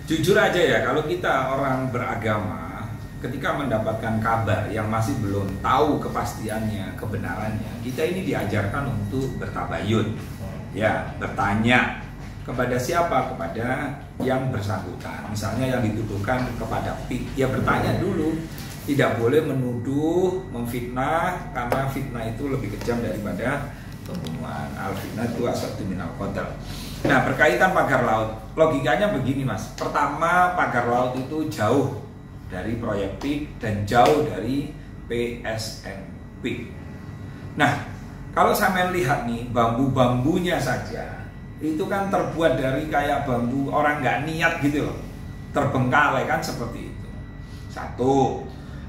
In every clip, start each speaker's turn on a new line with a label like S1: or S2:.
S1: Jujur aja ya, kalau kita orang beragama, ketika mendapatkan kabar yang masih belum tahu kepastiannya, kebenarannya, kita ini diajarkan untuk bertabayun, ya, bertanya kepada siapa? Kepada yang bersangkutan. Misalnya yang dituduhkan kepada PIK, ya bertanya dulu. Tidak boleh menuduh, memfitnah, karena fitnah itu lebih kejam daripada pembunuhan. Al-fitnah itu asyaddu minal qatl. Nah, berkaitan pagar laut, logikanya begini Mas. Pertama, pagar laut itu jauh dari proyek PIK dan jauh dari PSNP. Nah, kalau saya lihat nih, bambu-bambunya saja itu kan terbuat dari kayak bambu orang nggak niat gitu loh, terbengkalai kan seperti itu. Satu.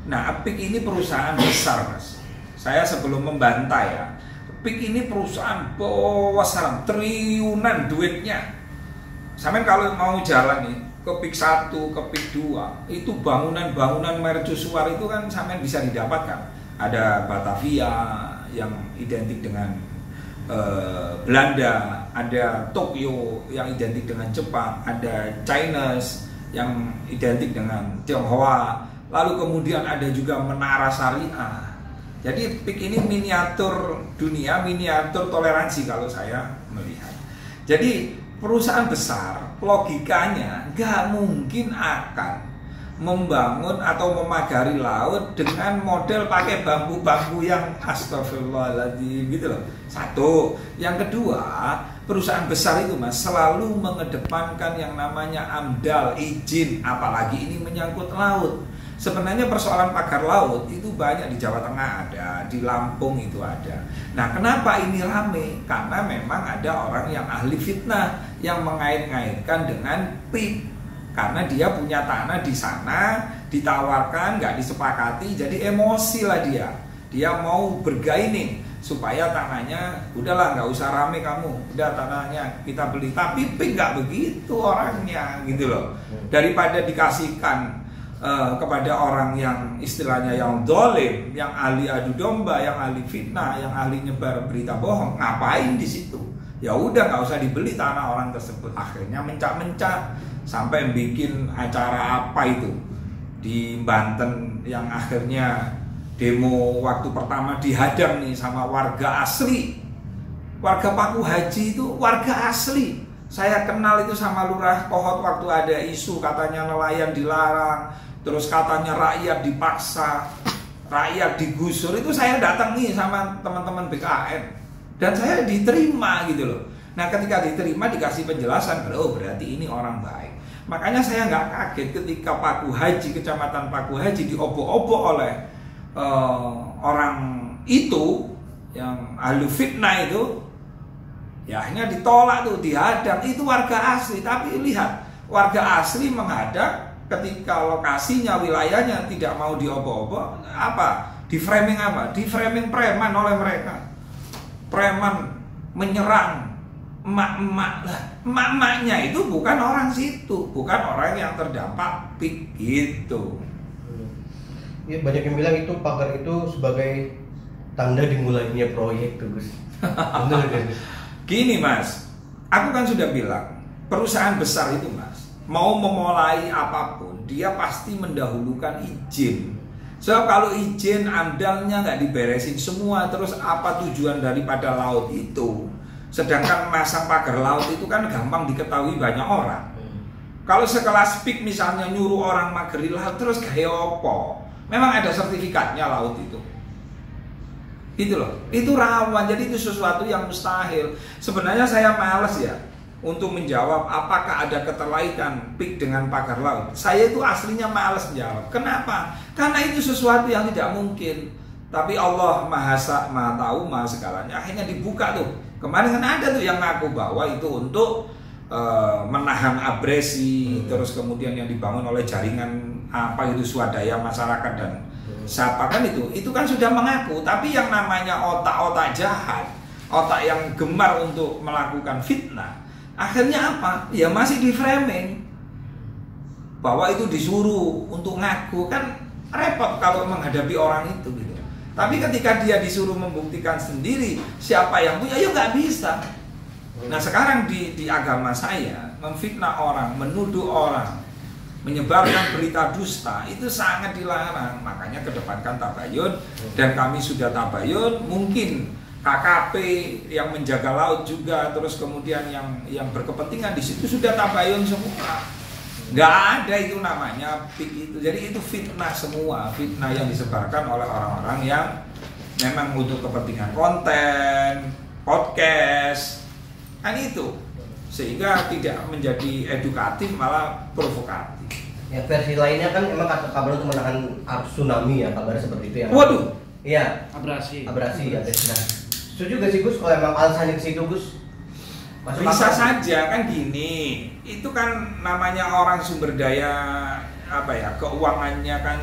S1: Nah, PIK ini perusahaan besar Mas. Saya sebelum membantah ya, PIK ini perusahaan besar, triliunan duitnya. Sampai kalau mau jalan nih ke PIK 1, ke PIK 2, itu bangunan-bangunan mercusuar itu kan sampai bisa didapatkan. Ada Batavia yang identik dengan Belanda, ada Tokyo yang identik dengan Jepang, ada Chinese yang identik dengan Tionghoa, lalu kemudian ada juga Menara Syariah. Jadi PIK ini miniatur dunia, miniatur toleransi kalau saya melihat. Jadi perusahaan besar logikanya nggak mungkin akan membangun atau memagari laut dengan model pakai bambu-bambu yang astagfirullahaladzim gitu loh. Satu. Yang kedua, perusahaan besar itu Mas selalu mengedepankan yang namanya AMDAL, izin, apalagi ini menyangkut laut. Sebenarnya persoalan pagar laut itu banyak di Jawa Tengah ada, di Lampung itu ada. Nah, kenapa ini rame? Karena memang ada orang yang ahli fitnah yang mengait-ngaitkan dengan PIK. Karena dia punya tanah di sana, ditawarkan, nggak disepakati, jadi emosi lah dia. Dia mau bergaining supaya tanahnya, udahlah nggak usah rame kamu, udah tanahnya kita beli. Tapi PIK nggak begitu orangnya, gitu loh. Daripada dikasihkan kepada orang yang istilahnya yang dolim, yang ahli adu domba, yang ahli fitnah, yang ahli nyebar berita bohong, ngapain di situ? Ya udah nggak usah dibeli tanah orang tersebut. Akhirnya mencak-mencak sampai bikin acara apa itu di Banten yang akhirnya demo waktu pertama dihadang nih sama warga asli. Warga Paku Haji itu warga asli. Saya kenal itu sama Lurah Kohot waktu ada isu katanya nelayan dilarang, terus katanya rakyat dipaksa, rakyat digusur. Itu saya datang nih sama teman-teman BKN dan saya diterima gitu loh. Nah, ketika diterima dikasih penjelasan, oh berarti ini orang baik. Makanya saya nggak kaget ketika Paku Haji, kecamatan Paku Haji diobok-obok oleh orang itu yang ahli fitnah itu, ya akhirnya ditolak tuh, dihadang. Itu warga asli, tapi lihat warga asli menghadang ketika lokasinya, wilayahnya tidak mau diobok-obok. Apa? Di framing apa? Di framing preman oleh mereka. Preman menyerang emak-emak lah, emak-emaknya itu bukan orang situ, bukan orang yang terdampak PIK gitu.
S2: Ya, banyak yang bilang itu pagar itu sebagai tanda dimulainya proyek tuh Gus. Benar kan?
S1: Gini Mas, aku kan sudah bilang perusahaan besar itu Mas mau memulai apapun dia pasti mendahulukan izin. So kalau izin AMDALnya nggak diberesin semua, terus apa tujuan daripada laut itu? Sedangkan masang pagar laut itu kan gampang diketahui banyak orang. Kalau sekelas PIK misalnya nyuruh orang mageri laut terus gaya opo, memang ada sertifikatnya laut itu. Itu loh, itu rawan, jadi itu sesuatu yang mustahil. Sebenarnya saya males ya untuk menjawab apakah ada keterkaitan PIK dengan pagar laut. Saya itu aslinya males menjawab. Kenapa? Karena itu sesuatu yang tidak mungkin. Tapi Allah Maha Tahu, Maha Segalanya. Akhirnya dibuka tuh. Kemarin kan ada tuh yang ngaku bahwa itu untuk menahan abrasi, terus kemudian yang dibangun oleh jaringan apa itu swadaya masyarakat dan siapa kan itu kan sudah mengaku. Tapi yang namanya otak-otak jahat, otak yang gemar untuk melakukan fitnah, akhirnya apa? Ya masih di framing bahwa itu disuruh untuk ngaku. Kan repot kalau menghadapi orang itu gitu. Tapi ketika dia disuruh membuktikan sendiri siapa yang punya, ya nggak bisa. Nah sekarang di agama saya memfitnah orang, menuduh orang, menyebarkan berita dusta itu sangat dilarang. Makanya kedepankan tabayun, dan kami sudah tabayun. Mungkin KKP yang menjaga laut juga, terus kemudian yang berkepentingan di situ sudah tabayun semua. Nggak ada itu namanya PIK itu. Jadi itu fitnah semua, fitnah yang disebarkan oleh orang-orang yang memang untuk kepentingan konten, podcast, kan itu. Sehingga tidak menjadi edukatif, malah provokatif.
S2: Ya, versi lainnya kan emang kata kabar untuk menahan arus tsunami ya, kabarnya seperti itu ya.
S1: Waduh.
S2: Iya.
S3: Abrasi
S2: Ya. Nah, setuju gak sih Gus kalau emang alasannya ke situ Gus?
S1: Bisa saja kan gini, itu kan namanya orang sumber daya keuangannya kan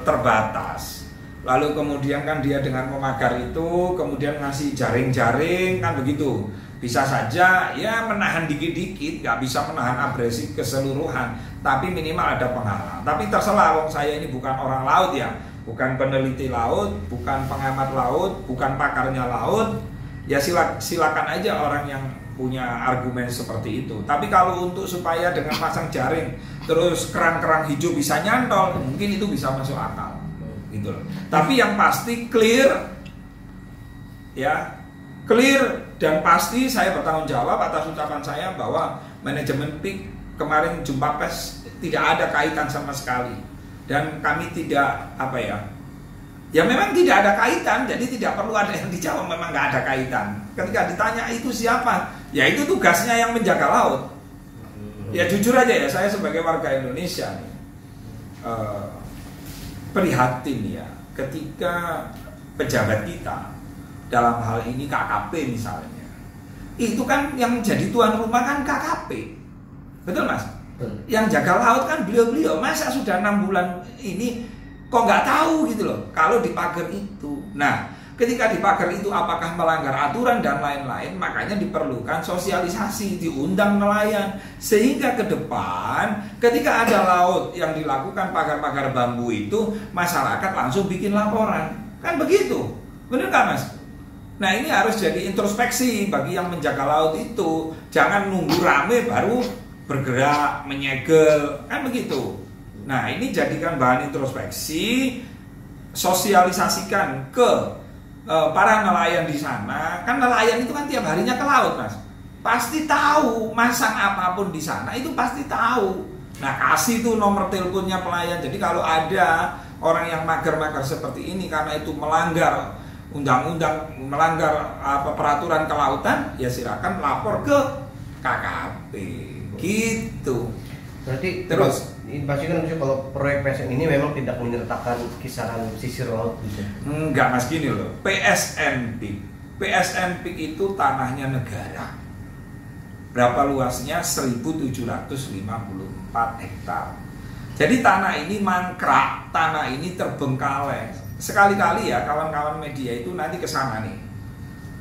S1: terbatas. Lalu kemudian kan dia dengan memagar itu kemudian ngasih jaring-jaring kan begitu. Bisa saja ya menahan dikit-dikit, nggak bisa menahan abrasi keseluruhan, tapi minimal ada penghalang. Tapi terserah, wong saya ini bukan orang laut ya, bukan peneliti laut, bukan pengamat laut, bukan pakarnya laut. Ya silakan aja orang yang punya argumen seperti itu. Tapi kalau untuk supaya dengan pasang jaring terus kerang-kerang hijau bisa nyantol, mungkin itu bisa masuk akal gitu loh. Tapi yang pasti clear ya, clear dan pasti saya bertanggung jawab atas ucapan saya bahwa manajemen PIK kemarin jumpa pers tidak ada kaitan sama sekali, dan kami tidak ya memang tidak ada kaitan, jadi tidak perlu ada yang dijawab, memang nggak ada kaitan. Ketika ditanya itu siapa, ya itu tugasnya yang menjaga laut. Ya jujur aja ya, saya sebagai warga Indonesia nih, prihatin ya ketika pejabat kita, dalam hal ini KKP misalnya, itu kan yang jadi tuan rumah kan KKP, betul Mas? Yang jaga laut kan beliau-beliau. Masa sudah 6 bulan ini kok nggak tahu gitu loh kalau di pagar itu. Nah, ketika di pagar itu apakah melanggar aturan dan lain-lain, makanya diperlukan sosialisasi, diundang nelayan, sehingga ke depan ketika ada laut yang dilakukan pagar-pagar bambu itu, masyarakat langsung bikin laporan, kan begitu, bener nggak Mas? Nah, ini harus jadi introspeksi bagi yang menjaga laut itu, jangan nunggu rame baru bergerak menyegel, kan begitu. Nah, ini jadikan bahan introspeksi, sosialisasikan ke para nelayan di sana. Kan nelayan itu kan tiap harinya ke laut Mas, pasti tahu masang apapun di sana itu pasti tahu. Nah, kasih tuh nomor teleponnya pelayan. Jadi kalau ada orang yang mager-mager seperti ini karena itu melanggar undang-undang, melanggar peraturan kelautan, ya silakan lapor ke KKP gitu.
S2: Berarti
S1: terus
S2: ini pasti kan kalau proyek PSN ini memang tidak menyertakan kisaran sisir laut gitu.
S1: Enggak Mas, gini loh, PSN PIK itu tanahnya negara. Berapa luasnya? 1754 hektar. Jadi tanah ini mangkrak, tanah ini terbengkalai. Sekali-kali ya kawan-kawan media itu nanti ke sana nih.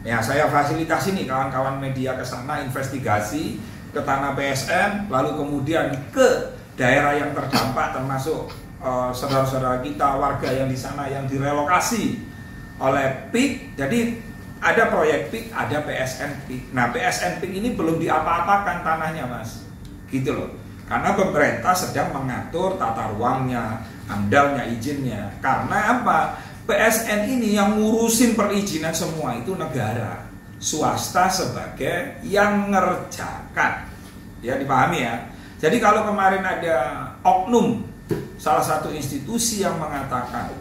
S1: Ya, saya fasilitasi nih kawan-kawan media ke sana investigasi ke tanah PSN, lalu kemudian ke daerah yang terdampak termasuk saudara-saudara kita warga yang di sana yang direlokasi oleh PIK. Jadi ada proyek PIK, ada PSN PIK. Nah, PSN PIK ini belum diapa-apakan tanahnya Mas, gitu loh. Karena pemerintah sedang mengatur tata ruangnya, amdalnya, izinnya. Karena apa? PSN ini yang ngurusin perizinan semua itu negara, swasta sebagai yang ngerjakan. Ya, dipahami ya. Jadi kalau kemarin ada oknum salah satu institusi yang mengatakan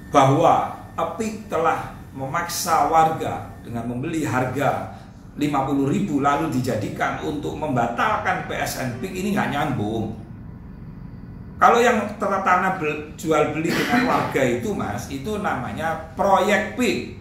S1: bahwa PIK telah memaksa warga dengan membeli harga 50.000 lalu dijadikan untuk membatalkan PSN PIK, ini nggak nyambung. Kalau yang tanah jual beli dengan warga itu Mas, itu namanya proyek PIK,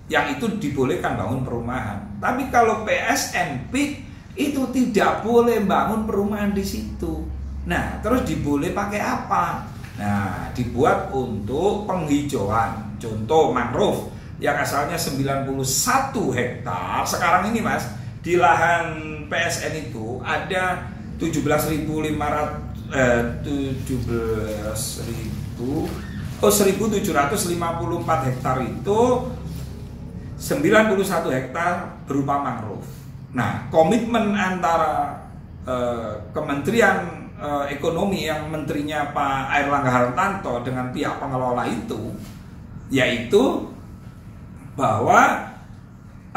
S1: yang itu dibolehkan bangun perumahan. Tapi kalau PSN PIK itu tidak boleh bangun perumahan di situ. Nah, terus diboleh pakai apa? Nah, dibuat untuk penghijauan. Contoh mangrove yang asalnya 91 hektar, sekarang ini Mas, di lahan PSN itu ada 1754 hektar itu 91 hektar berupa mangrove. Nah, komitmen antara Kementerian ekonomi yang menterinya Pak Airlangga Hartarto dengan pihak pengelola itu, yaitu bahwa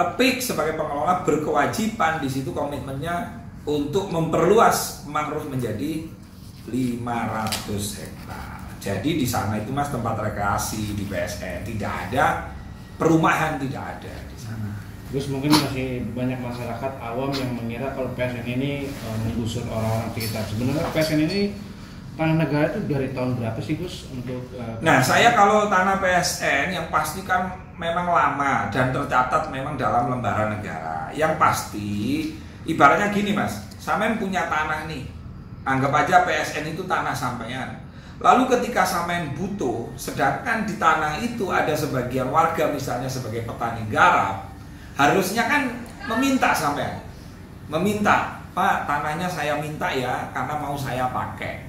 S1: EPIK sebagai pengelola berkewajiban di situ komitmennya untuk memperluas mangrove menjadi 500 hektar. Jadi di sana itu Mas tempat rekreasi di PSN, tidak ada perumahan, tidak ada di sana.
S3: Terus mungkin masih banyak masyarakat awam yang mengira kalau PSN ini menggusur orang-orang sekitar. Sebenarnya PSN ini tanah negara itu dari tahun berapa sih Gus untuk?
S1: Nah saya kalau tanah PSN yang pasti kan memang lama dan tercatat memang dalam lembaran negara. Yang pasti ibaratnya gini Mas, sampean punya tanah nih, anggap aja PSN itu tanah sampean. Lalu ketika sampean butuh, sedangkan di tanah itu ada sebagian warga misalnya sebagai petani garap, harusnya kan meminta sampean, meminta, Pak tanahnya saya minta ya karena mau saya pakai.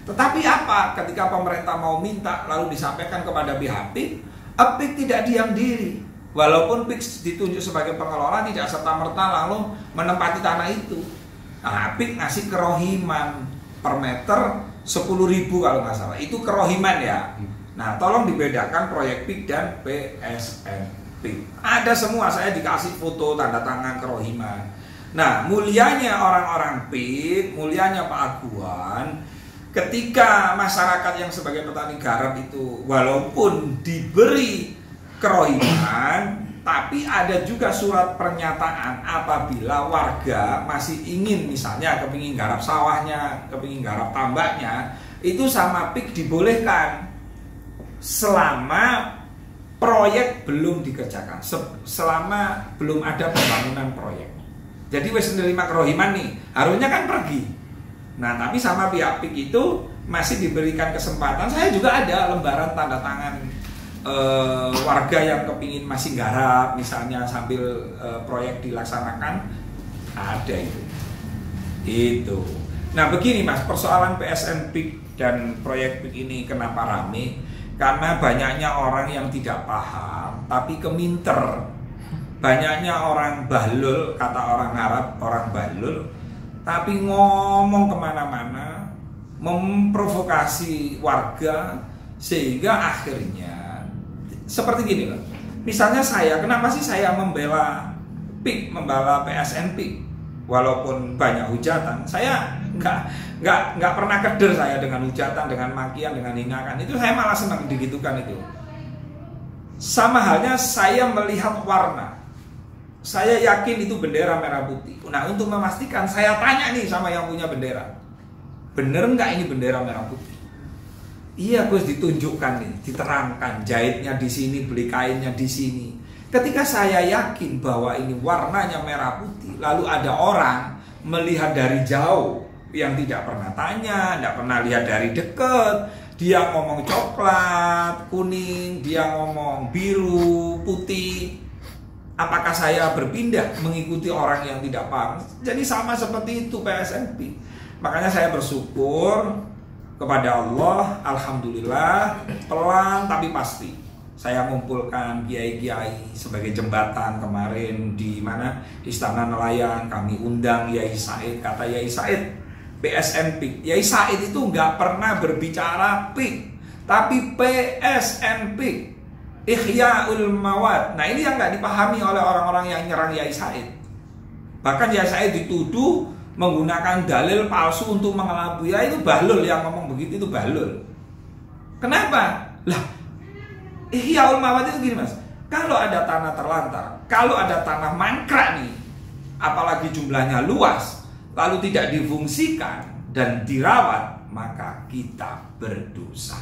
S1: Tetapi apa? Ketika pemerintah mau minta lalu disampaikan kepada pihak PIK, PIK tidak diam diri. Walaupun PIK ditunjuk sebagai pengelola tidak serta-merta lalu menempati tanah itu. Nah, PIK ngasih kerohiman per meter 10.000 kalau nggak salah. Itu kerohiman ya. Nah, tolong dibedakan proyek PIK dan PSN PIK. Ada semua, saya dikasih foto tanda tangan kerohiman. Nah, mulianya orang-orang PIK, mulianya Pak Aguan, ketika masyarakat yang sebagai petani garap itu walaupun diberi kerohiman, tapi ada juga surat pernyataan apabila warga masih ingin misalnya kepingin garap sawahnya, kepingin garap tambaknya, itu sama PIK dibolehkan selama proyek belum dikerjakan, selama belum ada pembangunan proyek. Jadi wes menerima kerohiman nih, harusnya kan pergi. Nah tapi sama pihak PIK itu masih diberikan kesempatan. Saya juga ada lembaran tanda tangan warga yang kepingin masih garap misalnya sambil proyek dilaksanakan, ada itu. Nah begini Mas, persoalan PSN PIK dan proyek PIK ini kenapa rame? Karena banyaknya orang yang tidak paham tapi keminter, banyaknya orang bahlul, kata orang Arab orang bahlul, tapi ngomong kemana-mana memprovokasi warga sehingga akhirnya seperti gini loh. Misalnya saya, kenapa sih saya membela PIK, membela PSN PIK? Walaupun banyak hujatan, saya nggak pernah keder saya dengan hujatan, dengan makian, dengan hinakan. Itu saya malah senang digitukan itu. Sama halnya saya melihat warna. Saya yakin itu bendera merah putih. Nah untuk memastikan saya tanya nih sama yang punya bendera, bener nggak ini bendera merah putih? Iya Gus, ditunjukkan nih, diterangkan jahitnya di sini, beli kainnya di sini. Ketika saya yakin bahwa ini warnanya merah putih, lalu ada orang melihat dari jauh yang tidak pernah tanya, tidak pernah lihat dari dekat, dia ngomong coklat, kuning, dia ngomong biru, putih. Apakah saya berpindah mengikuti orang yang tidak paham? Jadi sama seperti itu PSNP. Makanya saya bersyukur kepada Allah, alhamdulillah, pelan tapi pasti saya mengumpulkan kiai-kiai sebagai jembatan. Kemarin di mana Istana Nelayan kami undang Yai Said. Kata Yai Said, PSN PIK. Yai Said itu nggak pernah berbicara PIK, tapi PSN PIK, Ihya'ul Mawad. Nah ini yang nggak dipahami oleh orang-orang yang nyerang Yai Said. Bahkan Yai Said dituduh menggunakan dalil palsu untuk mengelabui. Ya itu bahlul yang ngomong begitu, itu bahlul. Kenapa? Lah, Ihyaul Mawad itu gini Mas, kalau ada tanah terlantar, kalau ada tanah mangkrak nih, apalagi jumlahnya luas, lalu tidak difungsikan dan dirawat, maka kita berdosa.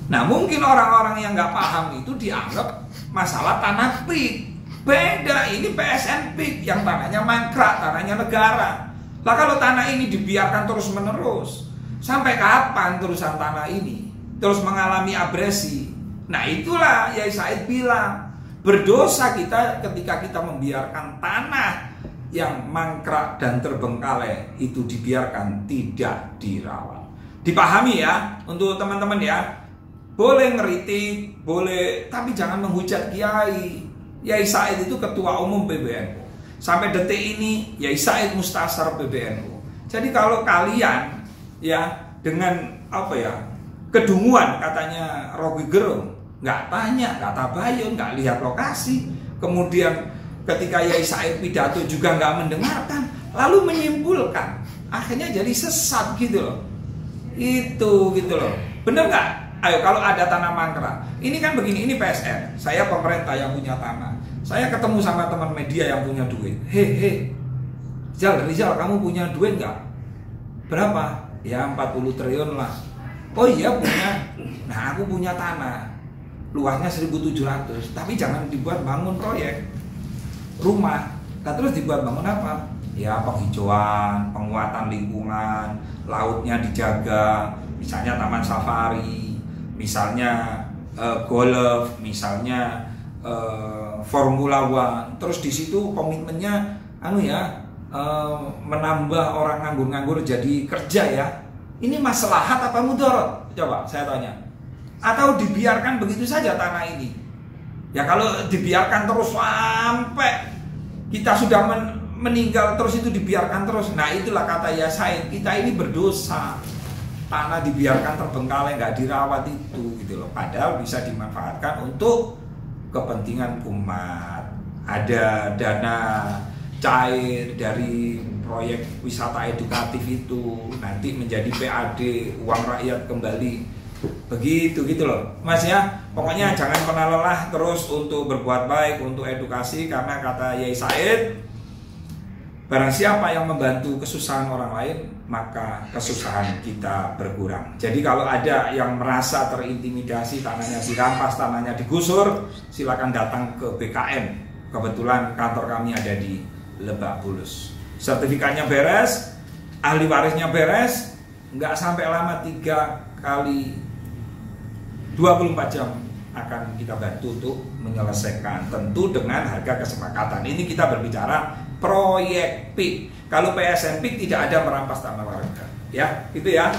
S1: Nah mungkin orang-orang yang nggak paham itu dianggap masalah tanah PIK. Beda, ini PSN PIK yang tanahnya mangkrak, tanahnya negara. Lah kalau tanah ini dibiarkan terus menerus, sampai kapan terusan tanah ini terus mengalami abrasi? Nah itulah Yai Said bilang, berdosa kita ketika kita membiarkan tanah yang mangkrak dan terbengkalai itu dibiarkan tidak dirawat. Dipahami ya untuk teman-teman ya. Boleh ngeritik, boleh, tapi jangan menghujat kiai. Yai Said itu ketua umum PBNU. Sampai detik ini Yai Said Mustasar PBNU. Jadi kalau kalian ya dengan apa ya, kedunguan katanya Rocky Gerung, nggak tanya, nggak tabayun, nggak lihat lokasi. Kemudian ketika Yai Said pidato juga nggak mendengarkan, lalu menyimpulkan, akhirnya jadi sesat gitu loh. Itu gitu loh. Bener nggak? Ayo, kalau ada tanah mangkrak, ini kan begini, ini PSN, saya pemerintah yang punya tanah, saya ketemu sama teman media yang punya duit. Hehe, Rizal, kamu punya duit nggak? Berapa? Ya 40 triliun lah. Oh iya punya. Nah aku punya tanah, luasnya 1.700, tapi jangan dibuat bangun proyek rumah. Nah, terus dibuat bangun apa? Ya penghijauan, penguatan lingkungan, lautnya dijaga, misalnya taman safari, misalnya golf, misalnya Formula One. Terus di situ komitmennya menambah orang nganggur-nganggur jadi kerja ya. Ini maslahat apa mudarat? Coba saya tanya. Atau dibiarkan begitu saja tanah ini? Ya kalau dibiarkan terus sampai kita sudah meninggal terus, itu dibiarkan terus. Nah itulah kata Yai Said, kita ini berdosa. Tanah dibiarkan terbengkalai, nggak dirawat itu gitu loh. Padahal bisa dimanfaatkan untuk kepentingan umat. Ada dana cair dari proyek wisata edukatif itu nanti menjadi PAD, uang rakyat kembali. Begitu gitu loh Mas ya. Pokoknya jangan pernah lelah terus untuk berbuat baik, untuk edukasi, karena kata Yai Said, barang siapa yang membantu kesusahan orang lain, maka kesusahan kita berkurang. Jadi kalau ada yang merasa terintimidasi, tanahnya dirampas, tanahnya digusur, silakan datang ke BKN. Kebetulan kantor kami ada di Lebak Bulus. Sertifikatnya beres, ahli warisnya beres, nggak sampai lama 3 kali 24 jam akan kita bantu untuk menyelesaikan, tentu dengan harga kesepakatan. Ini kita berbicara proyek PIK. Kalau PSN PIK tidak ada merampas tanah warga, ya, gitu ya.